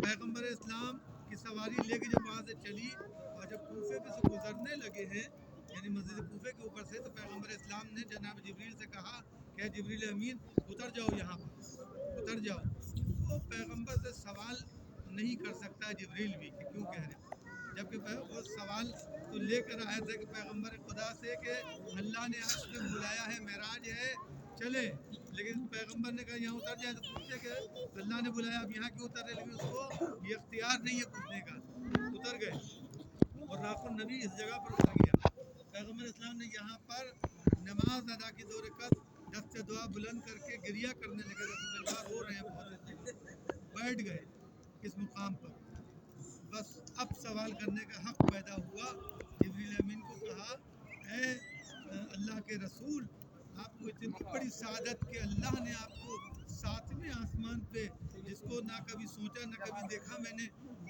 पैगम्बर इस्लाम की सवारी लेके जब वहाँ से चली और जब कूफे पे से गुजरने लगे हैं, यानी मस्जिद कूफे के ऊपर से, तो पैगम्बर इस्लाम ने जनाब जिब्रील से कहा कि जिब्रील अमीन उतर जाओ, यहाँ पर उतर जाओ। तो पैगम्बर से सवाल नहीं कर सकता जिब्रील भी कि क्यों कह रहे हो, जबकि वो सवाल तो लेकर आए थे कि पैगम्बर खुदा से कि अल्लाह ने अर्श पे बुलाया है, मेराज है, चले। लेकिन पैगम्बर ने कहा यहाँ उतर जाए, तो पूछते कि अल्लाह ने बुलाया, अब यहाँ क्यों उतर रहे, लेकिन उसको ये इख्तियार नहीं है पूछने का, उतर गए। और राखुन नबी इस जगह पर उतर गया। पैगम्बर इस्लाम ने यहाँ पर नमाज अदा की 2 रकात, दस्ते दुआ बुलंद करके गिरिया करने लगे, रसूलुल्लाह रो रहे हैं बहुत, बैठ गए इस मुकाम पर। बस अब सवाल करने का हक पैदा हुआ। जिब्रील अमीन को कहा, ऐ अल्लाह के रसूल, आपको इतनी बड़ी सादत कि अल्लाह ने आपको 7वें आसमान पे, जिसको ना कभी सोचा ना कभी देखा मैंने,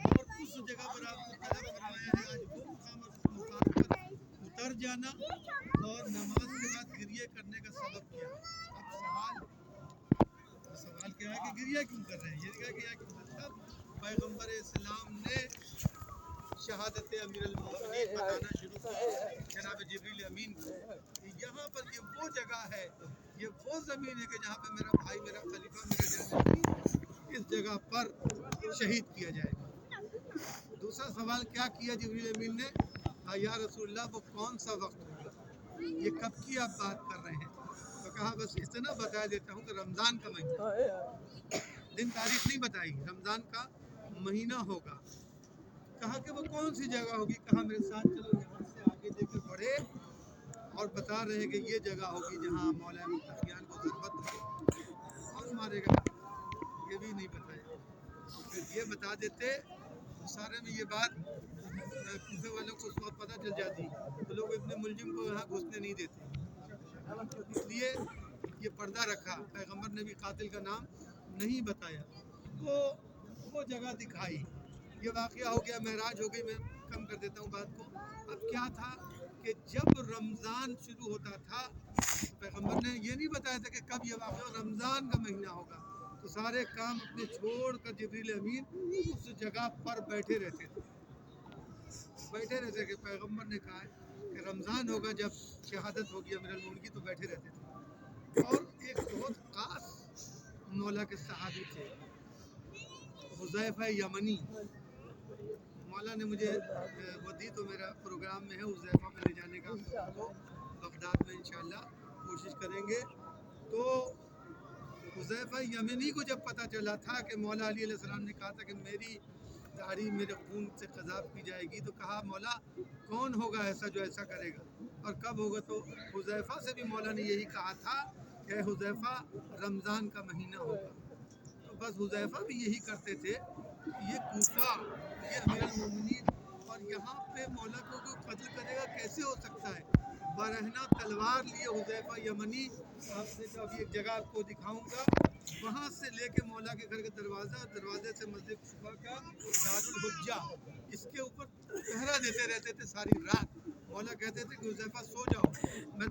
और उस जगह पर आपको तलब फरमाया है, आज वो मुकाम और उस मुकाम पर उतर जाना और नमाज के बाद गिरिया करने का सबब किया। अब सवाल क्या है कि गिरिया क्यों कर रहे हैं, ये क्या कि मतलब पैगम्बर इस्लाम ने शहादत अमीरुल मोमिनीन बताना शुरू की जनाब जिब्रील अमीन को। यहाँ पर ये वो जगह है, ये वो ज़मीन है कि जहाँ पे मेरा भाई, मेरा खलीफा, मेरा जन्नती इस जगह पर शहीद किया जाएगा। दूसरा सवाल क्या किया जिब्रील अमीन ने, या रसूलल्लाह वो कौन सा वक्त होगा, ये कब की आप बात कर रहे हैं। तो कहा बस इतना बता देता हूँ कि रमज़ान का महीना, दिन तारीख नहीं बताई, रमज़ान का महीना होगा। कहा कि वो कौन सी जगह होगी, कहा मेरे साथ चलो, यहाँ से आगे लेकर बढ़े और बता रहे हैं कि ये जगह होगी जहाँ मौला मुत्तक़ियान को ज़रूरत और मारेगा, ये भी नहीं बताया। फिर ये बता देते तो सारे में ये बात कूफे वालों को उस वक्त पता चल जाती, तो लोग इतने मुलजिम को यहाँ घुसने नहीं देते। इसलिए ये पर्दा रखा, पैगम्बर ने भी कातिल का नाम नहीं बताया, वो जगह दिखाई। ये वाक़या हो गया, महराज हो गई। मैं कम कर देता हूँ बात को। अब क्या था कि जब रमज़ान शुरू होता था, पैगम्बर ने ये नहीं बताया था कि कब ये वाक़या, रमज़ान का महीना होगा, तो सारे काम अपने छोड़ कर जिब्रील अमीन उस जगह पर बैठे रहते थे कि पैगम्बर ने कहा है कि रमज़ान होगा, जब शहादत होगी अमीरुल मोमिनीन की, तो बैठे रहते थे। और एक बहुत ख़ास मौला के सहाबी थे, हुज़ैफ़ा यमनी। मौला ने मुझे वो दी, तो मेरा प्रोग्राम में है हुज़ैफ़ा में ले जाने का, तो बगदाद में इंशाअल्लाह कोशिश करेंगे। तो हुज़ैफ़ा यमनी को जब पता चला था कि मौला अली अलैहिस्सलाम ने कहा था कि मेरी दाढ़ी मेरे खून से क़ज़ाब की जाएगी, तो कहा मौला कौन होगा ऐसा जो ऐसा करेगा और कब होगा। तो हुज़ैफ़ा से भी मौला ने यही कहा था कि हुज़ैफ़ा रमज़ान का महीना होगा। तो बस हुज़ैफ़ा भी यही करते थे। ये कूफा, ये अमीरुल मोमिनीन, और यहाँ पे मौला को कोई कत्ल करेगा कैसे हो सकता है। बरहना तलवार लिए हुज़ैफ़ा यमनी, आपसे अब एक जगह आपको दिखाऊंगा, वहाँ से लेके मौला के घर का दरवाजे से मस्जिद कुफा का दारुल हुज्जा, इसके ऊपर पहरा देते रहते थे सारी रात। मौला कहते थे कि हुज़ैफ़ा सो जाओ, मैं